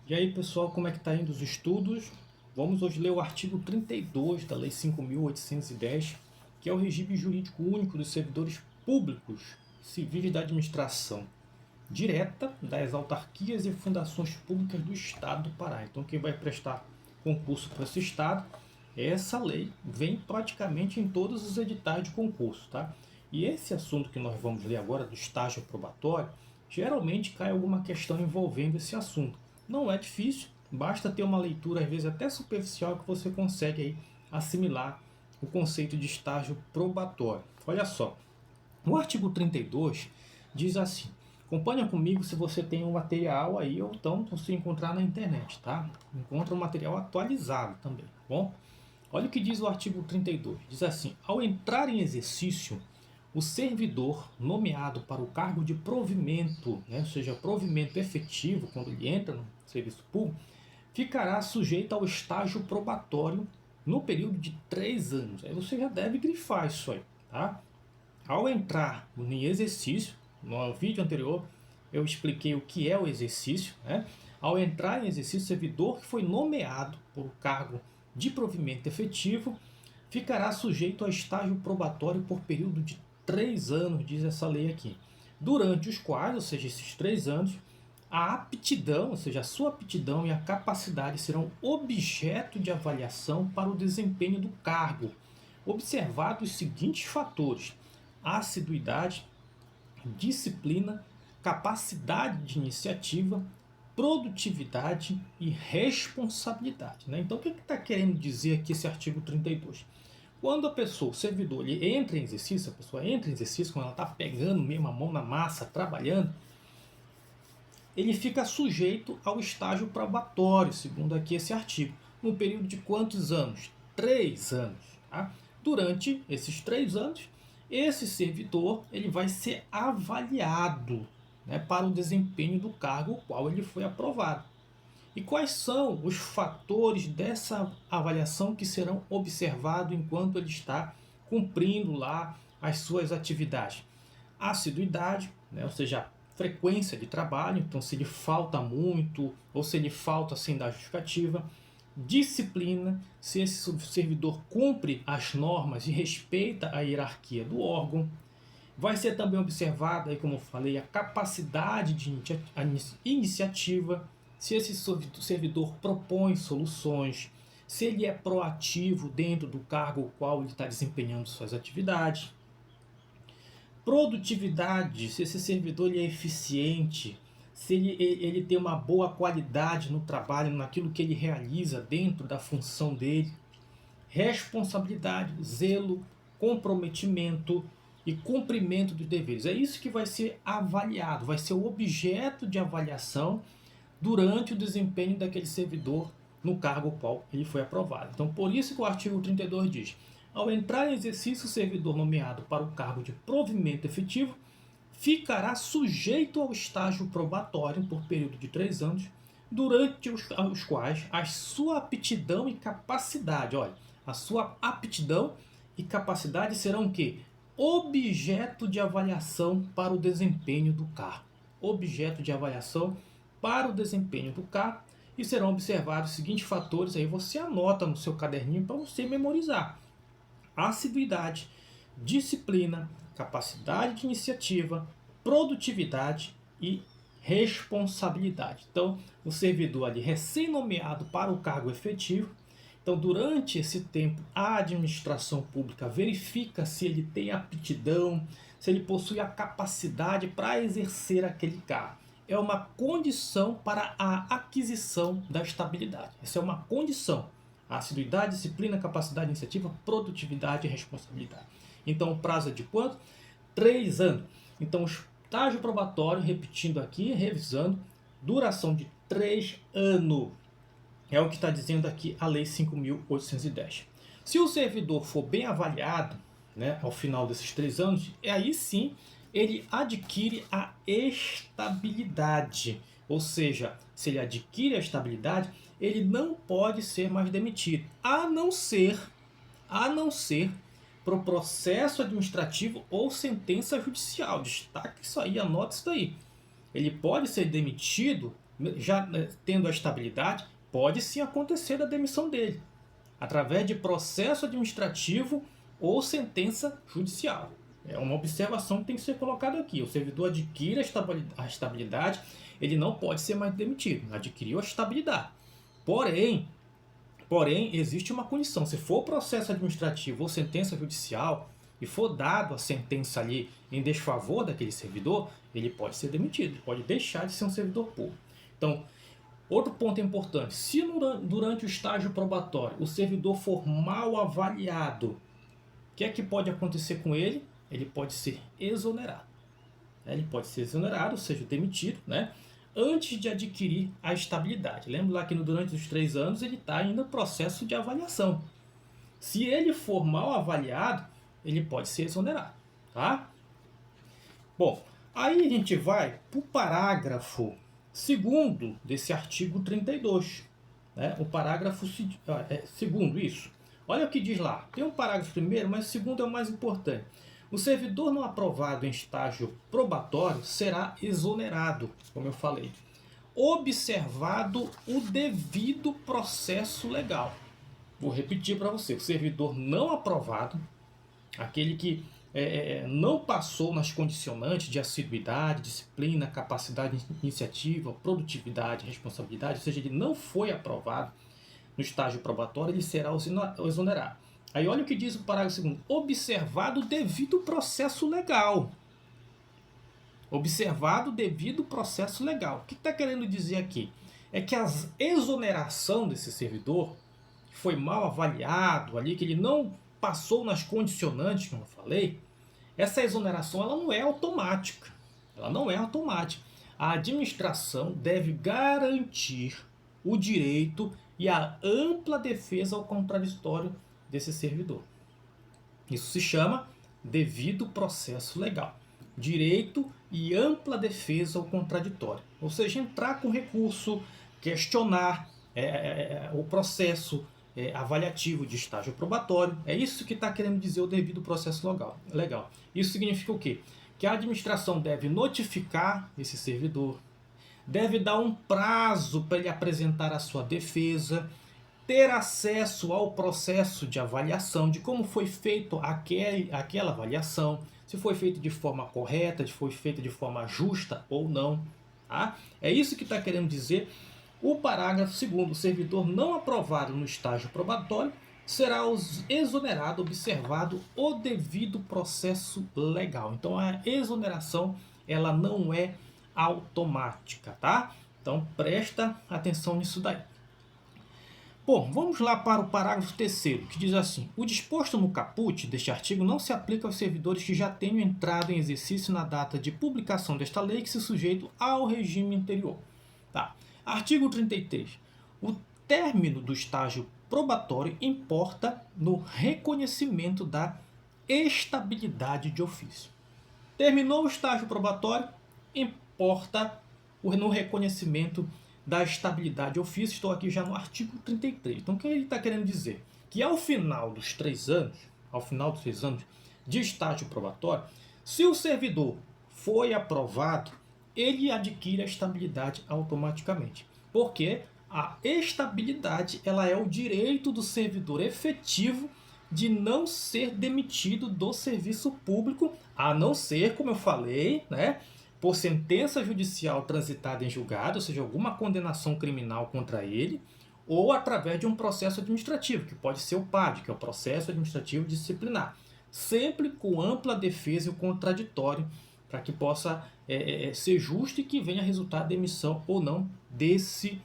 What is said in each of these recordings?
E aí pessoal, como é que está indo os estudos? Vamos hoje ler o artigo 32 da Lei 5.810, que é o regime jurídico único dos servidores públicos civis da administração direta das autarquias e fundações públicas do Estado do Pará. Então quem vai prestar concurso para esse Estado, essa lei vem praticamente em todos os editais de concurso, tá? E esse assunto que nós vamos ler agora, do estágio probatório, geralmente cai alguma questão envolvendo esse assunto. Não é difícil, basta ter uma leitura, às vezes até superficial, que você consegue aí assimilar o conceito de estágio probatório. Olha só, no artigo 32 diz assim: acompanha comigo se você tem um material aí, ou então você encontrar na internet, tá? Encontra um material atualizado também, tá bom? Olha o que diz o artigo 32. Diz assim: ao entrar em exercício, o servidor nomeado para o cargo de provimento, né, ou seja, provimento efetivo, quando ele entra no serviço público, ficará sujeito ao estágio probatório no período de 3 anos. Aí você já deve grifar isso aí, tá? Ao entrar em exercício, no vídeo anterior eu expliquei o que é o exercício, né? Ao entrar em exercício, o servidor que foi nomeado por o cargo de provimento efetivo ficará sujeito a estágio probatório por período de 3 anos, diz essa lei aqui, durante os quais, ou seja, esses 3 anos, a aptidão, ou seja, a sua aptidão e a capacidade serão objeto de avaliação para o desempenho do cargo, observados os seguintes fatores: assiduidade, disciplina, capacidade de iniciativa, produtividade e responsabilidade, né? Então o que está querendo dizer aqui esse artigo 32? Quando a pessoa, o servidor, ele entra em exercício, a pessoa entra em exercício, quando ela está pegando mesmo a mão na massa, trabalhando, ele fica sujeito ao estágio probatório, segundo aqui esse artigo, no período de quantos anos? 3 anos. Tá? Durante esses 3 anos, esse servidor ele vai ser avaliado, né, para o desempenho do cargo ao qual ele foi aprovado. E quais são os fatores dessa avaliação que serão observados enquanto ele está cumprindo lá as suas atividades? Assiduidade, né, ou seja, frequência de trabalho, então se ele falta muito ou se ele falta sem dar justificativa. Disciplina, se esse servidor cumpre as normas e respeita a hierarquia do órgão. Vai ser também observada, aí, como eu falei, a capacidade de iniciativa, se esse servidor propõe soluções, se ele é proativo dentro do cargo ao qual ele está desempenhando suas atividades. Produtividade, se esse servidor ele é eficiente, se ele tem uma boa qualidade no trabalho, naquilo que ele realiza dentro da função dele. Responsabilidade, zelo, comprometimento e cumprimento dos deveres. É isso que vai ser avaliado, vai ser o objeto de avaliação durante o desempenho daquele servidor no cargo ao qual ele foi aprovado. Então, por isso que o artigo 32 diz: ao entrar em exercício, o servidor nomeado para o cargo de provimento efetivo ficará sujeito ao estágio probatório por período de 3 anos, durante os quais a sua aptidão e capacidade, olha, a sua aptidão e capacidade serão o quê? Objeto de avaliação para o desempenho do cargo. Objeto de avaliação para o desempenho do cargo, e serão observados os seguintes fatores, aí você anota no seu caderninho para você memorizar: assiduidade, disciplina, capacidade de iniciativa, produtividade e responsabilidade. Então, o servidor ali recém-nomeado para o cargo efetivo, então durante esse tempo a administração pública verifica se ele tem aptidão, se ele possui a capacidade para exercer aquele cargo. É uma condição para a aquisição da estabilidade. Essa é uma condição. Assiduidade, disciplina, capacidade, iniciativa, produtividade e responsabilidade. Então o prazo é de quanto? 3 anos. Então o estágio probatório, repetindo aqui, revisando, duração de 3 anos. É o que está dizendo aqui a Lei 5.810. Se o servidor for bem avaliado, né, ao final desses 3 anos, aí sim ele adquire a estabilidade. Ou seja, se ele adquire a estabilidade, ele não pode ser mais demitido, a não ser para o processo administrativo ou sentença judicial. Destaque isso aí, anota isso aí. Ele pode ser demitido já tendo a estabilidade, pode sim acontecer da demissão dele, através de processo administrativo ou sentença judicial. É uma observação que tem que ser colocada aqui. O servidor adquire a estabilidade, ele não pode ser mais demitido. Adquiriu a estabilidade. Porém, existe uma condição. Se for processo administrativo ou sentença judicial e for dado a sentença ali em desfavor daquele servidor, ele pode ser demitido, ele pode deixar de ser um servidor público. Então, outro ponto importante, se durante o estágio probatório o servidor for mal avaliado, o que é que pode acontecer com ele? Ele pode ser exonerado. Ele pode ser exonerado, ou seja, demitido, né? Antes de adquirir a estabilidade. Lembra lá que durante os 3 anos ele está ainda no processo de avaliação. Se ele for mal avaliado, ele pode ser exonerado. Tá? Bom, aí a gente vai para o parágrafo 2º desse artigo 32. Né? O parágrafo 2º, isso. Olha o que diz lá. Tem um parágrafo primeiro, mas o segundo é o mais importante. O servidor não aprovado em estágio probatório será exonerado, como eu falei, observado o devido processo legal. Vou repetir para você. O servidor não aprovado, aquele que não passou nas condicionantes de assiduidade, disciplina, capacidade, iniciativa, produtividade, responsabilidade, ou seja, ele não foi aprovado no estágio probatório, ele será exonerado. Aí olha o que diz o parágrafo 2º. Observado o devido processo legal. Observado o devido processo legal. O que está querendo dizer aqui? É que a exoneração desse servidor, que foi mal avaliado ali, que ele não passou nas condicionantes, como eu falei, essa exoneração ela não é automática. Ela não é automática. A administração deve garantir o direito e a ampla defesa ao contraditório desse servidor. Isso se chama devido processo legal. Direito e ampla defesa ao contraditório. Ou seja, entrar com recurso, questionar o processo avaliativo de estágio probatório. É isso que está querendo dizer o devido processo legal. Isso significa o quê? Que a administração deve notificar esse servidor, deve dar um prazo para ele apresentar a sua defesa, ter acesso ao processo de avaliação, de como foi feito aquela avaliação, se foi feito de forma correta, se foi feito de forma justa ou não. Tá? É isso que está querendo dizer o parágrafo 2º. O servidor não aprovado no estágio probatório será exonerado, observado o devido processo legal. Então a exoneração ela não é automática, tá? Então presta atenção nisso daí. Bom, vamos lá para o parágrafo 3º, que diz assim: o disposto no caput deste artigo não se aplica aos servidores que já tenham entrado em exercício na data de publicação desta lei, que se sujeitam ao regime anterior. Tá. Artigo 33. O término do estágio probatório importa no reconhecimento da estabilidade de ofício. Terminou o estágio probatório, importa no reconhecimento da estabilidade de ofício. Estou aqui já no artigo 33. Então, o que ele está querendo dizer? Que ao final dos 3 anos, de estágio probatório, se o servidor foi aprovado, ele adquire a estabilidade automaticamente. Porque a estabilidade ela é o direito do servidor efetivo de não ser demitido do serviço público, a não ser, como eu falei, né, por sentença judicial transitada em julgado, ou seja, alguma condenação criminal contra ele, ou através de um processo administrativo, que pode ser o PAD, que é o processo administrativo disciplinar. Sempre com ampla defesa e o contraditório, para que possa ser justo e que venha a resultar a demissão ou não desse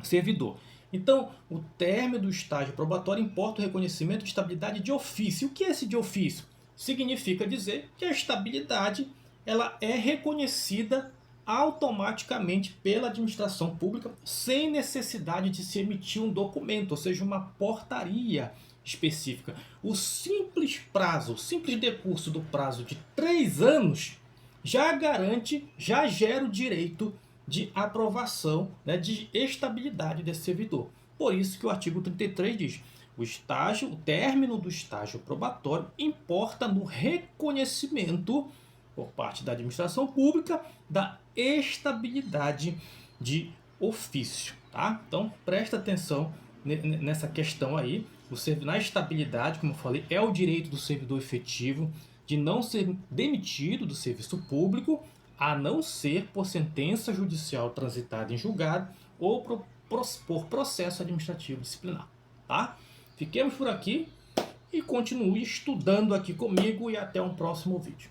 servidor. Então, o término do estágio probatório importa o reconhecimento de estabilidade de ofício. O que é esse de ofício? Significa dizer que a estabilidade ela é reconhecida automaticamente pela administração pública sem necessidade de se emitir um documento, ou seja, uma portaria específica. O simples prazo, o simples decurso do prazo de 3 anos já garante, já gera o direito de aprovação, né, de estabilidade desse servidor. Por isso que o artigo 33 diz: o término do estágio probatório importa no reconhecimento por parte da administração pública da estabilidade de ofício, tá? Então presta atenção nessa questão aí. Na estabilidade, como eu falei, é o direito do servidor efetivo de não ser demitido do serviço público, a não ser por sentença judicial transitada em julgado ou por processo administrativo disciplinar, tá? Fiquemos por aqui e continue estudando aqui comigo e até um próximo vídeo.